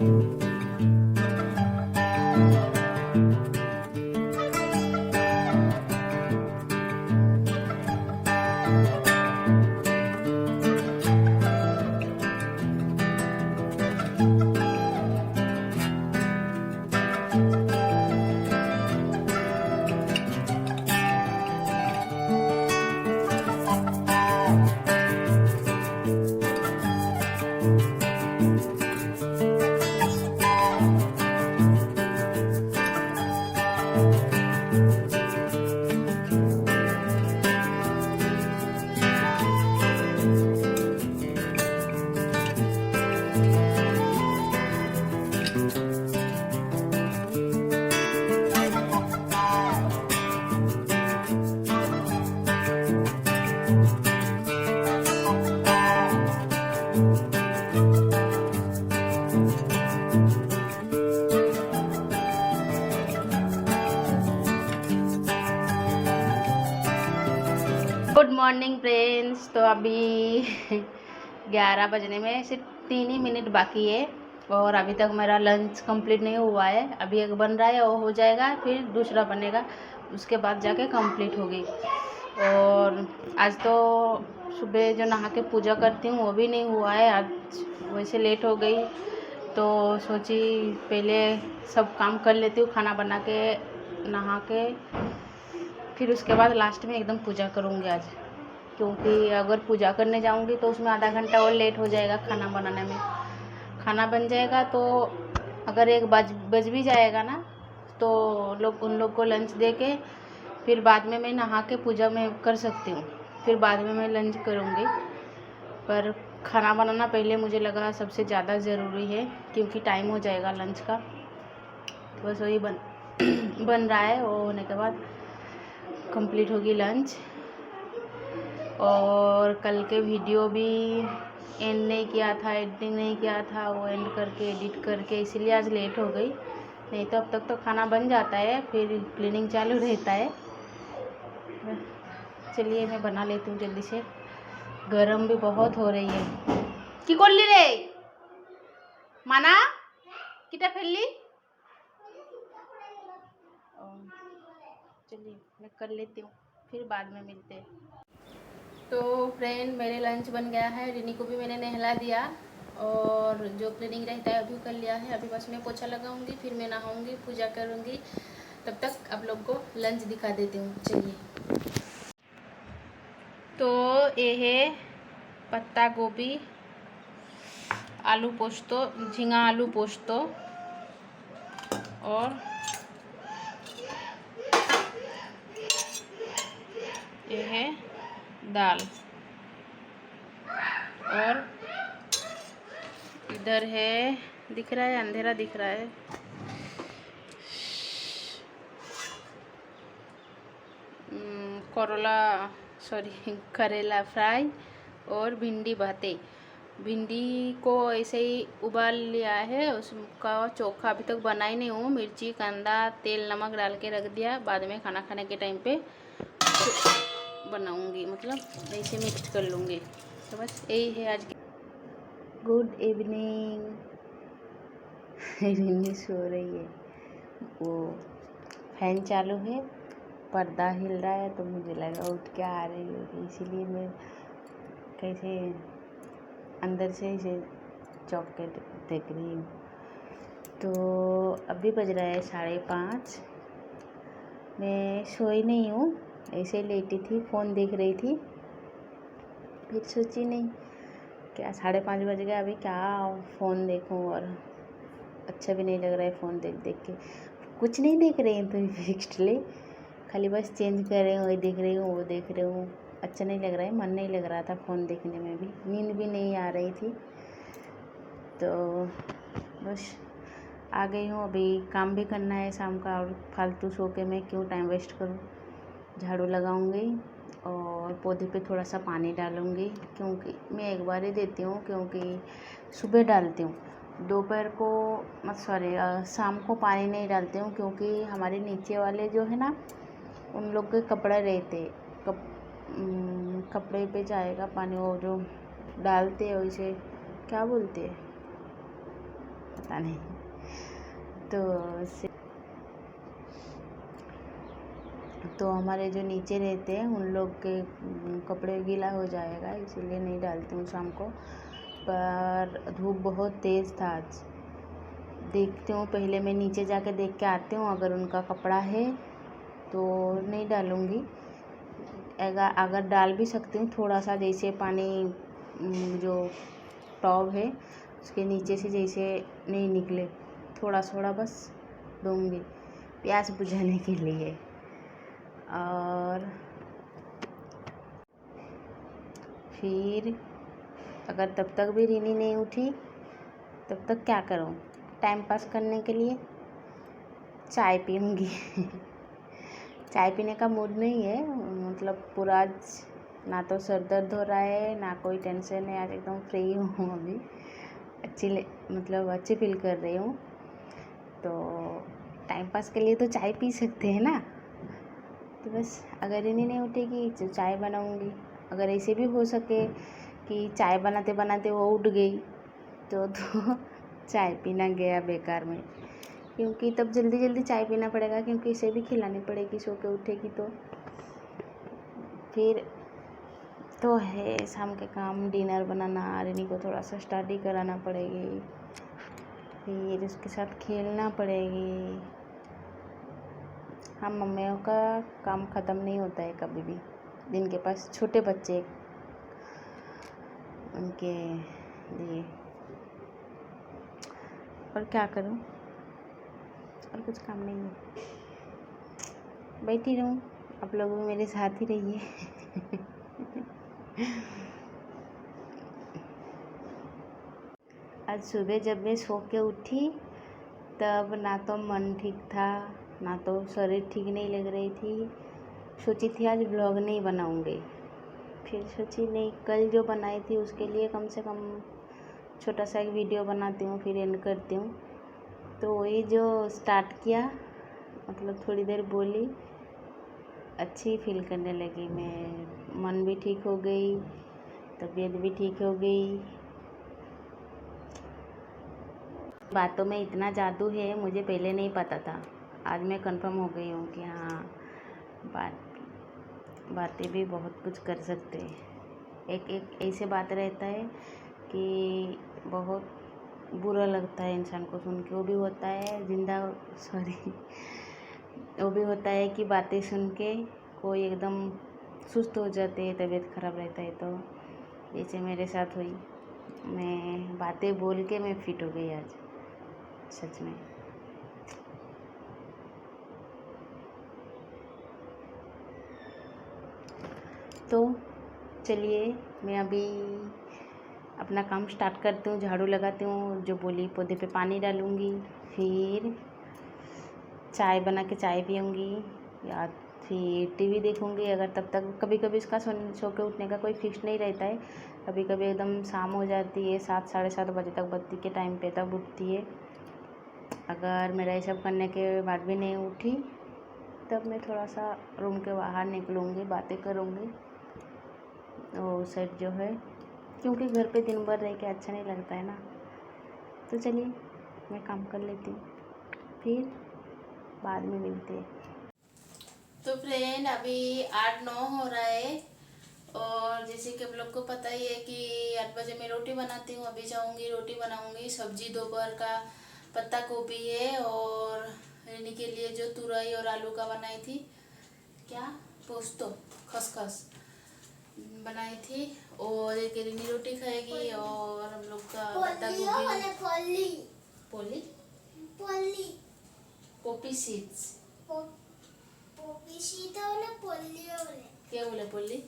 Good morning friends. तो अभी 11 बजने में सिर्फ 3 ही मिनट बाकी है और अभी तक मेरा लंच कंप्लीट नहीं हुआ है। अभी एक बन रहा है, वो हो जाएगा, फिर दूसरा बनेगा, उसके बाद जाके कंप्लीट होगी। और आज तो सुबह जो नहा के पूजा करती हूँ वो भी नहीं हुआ है, आज वैसे लेट हो गई तो सोची पहले सब काम कर लेती हूँ, खाना बना के नहा के, फिर उसके बाद लास्ट में एकदम पूजा करूँगी आज। क्योंकि अगर पूजा करने जाऊँगी तो उसमें आधा घंटा और लेट हो जाएगा खाना बनाने में। खाना बन जाएगा तो अगर 1 बज भी जाएगा ना तो उन लोग को लंच दे के फिर बाद में मैं नहा के पूजा में कर सकती हूँ, फिर बाद में मैं लंच करूँगी। पर खाना बनाना पहले मुझे लगा सबसे ज़्यादा ज़रूरी है, क्योंकि टाइम हो जाएगा लंच का। तो बस वही बन रहा है, वो होने के बाद कंप्लीट होगी लंच। और कल के वीडियो भी एंड नहीं किया था, एडिटिंग नहीं किया था, वो एंड करके एडिट करके, इसीलिए आज लेट हो गई। नहीं तो अब तक तो खाना बन जाता है, फिर क्लीनिंग चालू रहता है। चलिए मैं बना लेती हूँ जल्दी से, गरम भी बहुत हो रही है। की करली रे माना किटा फेलली। चलिए मैं कर लेती हूँ, फिर बाद में मिलते हैं। तो फ्रेंड मेरे लंच बन गया है, रिनी को भी मैंने नहला दिया और जो क्लीनिंग रहता है अभी कर लिया है। अभी बस मैं पोछा लगाऊंगी, फिर मैं नहाऊंगी, पूजा करूंगी। तब तक आप लोग को लंच दिखा देती हूँ। चलिए, तो ये है पत्ता गोभी, आलू पोस्तो, झींगा आलू पोस्तो, और ये है दाल, और इधर है, दिख रहा है, अंधेरा दिख रहा है, करेला फ्राई और भिंडी भाते। भिंडी को ऐसे ही उबाल लिया है, उसका चोखा अभी तक बना ही नहीं हूँ। मिर्ची, कांदा, तेल, नमक डाल के रख दिया, बाद में खाना खाने के टाइम पे बनाऊंगी, मतलब ऐसे मिक्स कर लूँगी। तो बस यही है आज की। Good evening. रिनी सो रही है, वो फैन चालू है, पर्दा हिल रहा है, तो मुझे लगा उठ के आ रही होगी, इसीलिए मैं कैसे अंदर से इसे चौंक के देख रही हूँ। तो अभी बज रहा है 5:30। मैं सोई नहीं हूँ, ऐसे ही लेटी थी, फ़ोन देख रही थी। फिर सोची नहीं क्या 5:30 बज गया, अभी क्या फ़ोन देखूँ, और अच्छा भी नहीं लग रहा है फ़ोन देख देख के। कुछ नहीं देख रही हूँ तो फिक्सडली, खाली बस चेंज कर रही हूँ, वही देख रही हूँ, वो देख रही हूँ। अच्छा नहीं लग रहा है, मन नहीं लग रहा था फ़ोन देखने में भी, नींद भी नहीं आ रही थी। तो बस आ गई हूँ, अभी काम भी करना है शाम का, और फालतू सो के मैं क्यों टाइम वेस्ट करूँ। झाड़ू लगाऊंगी और पौधे पे थोड़ा सा पानी डालूंगी, क्योंकि मैं एक बार ही देती हूँ, क्योंकि सुबह डालती हूँ, दोपहर को शाम को पानी नहीं डालती हूँ, क्योंकि हमारे नीचे वाले जो है ना, उन लोग के कपड़े रहते, कपड़े पे जाएगा पानी, वो जो डालते हैं उसे क्या बोलते हैं, पता नहीं। तो हमारे जो नीचे रहते हैं उन लोग के कपड़े गीला हो जाएगा, इसीलिए नहीं डालती हूँ शाम को। पर धूप बहुत तेज़ था आज। देखती हूँ, पहले मैं नीचे जाके देख के आती हूँ, अगर उनका कपड़ा है तो नहीं डालूँगी। अगर डाल भी सकती हूँ थोड़ा सा, जैसे पानी जो टॉब है उसके नीचे से जैसे नहीं निकले, थोड़ा थोड़ा बस दूँगी प्यास बुझाने के लिए। और फिर अगर तब तक भी रीनी नहीं उठी तब तक क्या करूँ, टाइम पास करने के लिए चाय पीऊँगी। चाय पीने का मूड नहीं है, मतलब पूरा आज ना तो सर दर्द हो रहा है ना कोई टेंशन है, आज एकदम फ्री हूँ अभी, अच्छी फील कर रही हूँ। तो टाइम पास के लिए तो चाय पी सकते हैं ना। तो बस अगर इन्हीं नहीं उठेगी तो चाय बनाऊँगी। अगर ऐसे भी हो सके कि चाय बनाते बनाते वो उठ गई तो चाय पीना गया बेकार में, क्योंकि तब जल्दी जल्दी चाय पीना पड़ेगा, क्योंकि इसे भी खिलानी पड़ेगी, सो के उठेगी तो। फिर तो है शाम के काम, डिनर बनाना, रिनी को थोड़ा सा स्टडी कराना पड़ेगी, फिर उसके साथ खेलना पड़ेगी। हम मम्मियों का काम ख़त्म नहीं होता है कभी भी, जिनके पास छोटे बच्चे उनके लिए। और क्या करूं, और कुछ काम नहीं है, बैठी रहूं, आप लोग भी मेरे साथ ही रहिए। आज सुबह जब मैं सो के उठी तब ना तो मन ठीक था ना तो शरीर ठीक नहीं लग रही थी। सोची थी आज ब्लॉग नहीं बनाऊंगी, फिर सोची नहीं, कल जो बनाई थी उसके लिए कम से कम छोटा सा एक वीडियो बनाती हूँ, फिर एंड करती हूँ। तो वही जो स्टार्ट किया, मतलब थोड़ी देर बोली, अच्छी फील करने लगी मैं, मन भी ठीक हो गई, तबीयत भी ठीक हो गई। बातों में इतना जादू है, मुझे पहले नहीं पता था, आज मैं कंफर्म हो गई हूँ कि हाँ, बातें भी बहुत कुछ कर सकते हैं। एक ऐसे बात रहता है कि बहुत बुरा लगता है इंसान को सुन के, वो भी होता है वो भी होता है कि बातें सुन के कोई एकदम सुस्त हो जाते हैं, तबीयत ख़राब रहता है। तो जैसे मेरे साथ हुई, मैं बातें बोल के मैं फिट हो गई आज, सच में। तो चलिए मैं अभी अपना काम स्टार्ट करती हूँ, झाड़ू लगाती हूँ, जो बोली पौधे पे पानी डालूँगी, फिर चाय बना के चाय पीऊँगी या फिर टीवी देखूँगी। अगर तब तक कभी कभी इसका सो के उठने का कोई फिक्स नहीं रहता है, कभी कभी एकदम शाम हो जाती है, 7 साढ़े 7 बजे तक बत्ती के टाइम पे तब उठती है। अगर मेरा ये सब करने के बाद भी नहीं उठी तब मैं थोड़ा सा रूम के बाहर निकलूँगी, बातें करूँगी वो साइड जो है, क्योंकि घर पे दिन भर रह के अच्छा नहीं लगता है ना। तो चलिए मैं काम कर लेती हूँ, फिर बाद में मिलते हैं। तो फ्रेंड अभी 8-9 हो रहा है, और जैसे कि आप लोग को पता ही है कि 8 बजे मैं रोटी बनाती हूँ। अभी जाऊँगी रोटी बनाऊँगी। सब्जी दोपहर का पत्ता गोभी है, और रिनी के लिए जो तुरई और आलू का बनाई थी, क्या पोस्तो खसखस बनाई थी, और एक रिनी रोटी खाएगी, और हम लोग का पत्ता गोभी पोपी सीड्स, क्या बोले पोली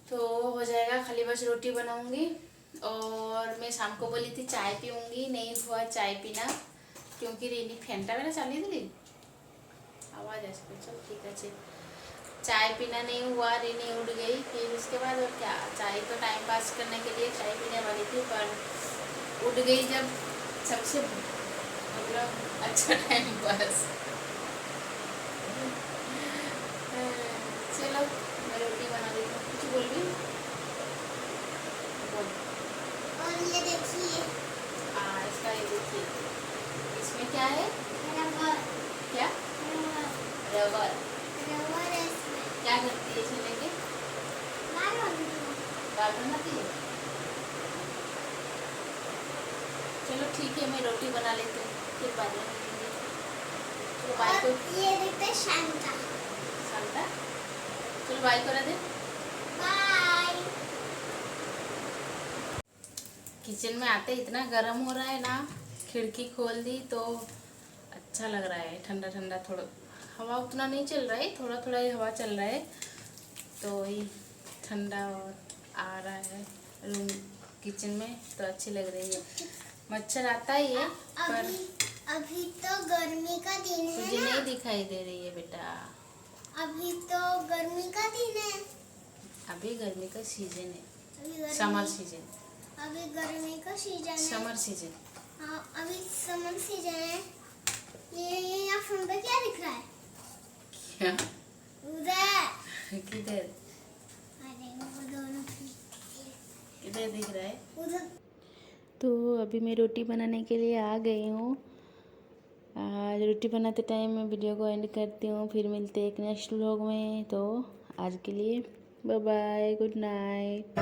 तो हो जाएगा, खाली बस रोटी बनाऊंगी। और मैं शाम को बोली थी चाय पीऊँगी, नहीं हुआ चाय पीना, क्योंकि रिनी फेंटा मेरा चाली दिली आवाज़ ऐसे, चल ठीक है, चाय पीना नहीं हुआ, रिनी उठ गई। फिर उसके बाद और क्या, चाय तो टाइम पास करने के लिए चाय पीने वाली थी, पर उठ गई जब सबसे मतलब अच्छा टाइम पास। चलो मैं रोटी बना देती हूँ, कुछ बोल रही कार्टून आती है। चलो ठीक है, मैं रोटी बना लेती हूँ, फिर बाद में मिलेंगे। चलो बाय को। ये देखते हैं शांता। शांता, चलो बाय करा दे। बाय। किचन में आते इतना गर्म हो रहा है ना, खिड़की खोल दी तो अच्छा लग रहा है, ठंडा ठंडा। थोड़ा हवा उतना नहीं चल रहा है, थोड़ा थोड़ा ही हवा चल रहा है, तो ही ठंडा और आ रहा है रूम किचन में, तो अच्छी लग रही है। मच्छर आता ही है पर अभी तो गर्मी का दिन है तुझे ना? नहीं दिखाई दे रही है बेटा। अभी तो गर्मी का दिन है। अभी गर्मी का सीजन है, अभी समर सीजन। अभी गर्मी का सीजन है। Summer season. हाँ, अभी समर सीजन है। ये यहाँ फोन पे क्या दिख रहा है? क्या? उधर। किधर? अरे वो दोनों किधर दिख रहा है? उधर। तो अभी मैं रोटी बनाने के लिए आ गई हूँ। रोटी बनाते टाइम मैं वीडियो को एंड करती हूँ, फिर मिलते हैं एक नेक्स्ट व्लॉग में। तो आज के लिए बाय बाय, गुड नाइट।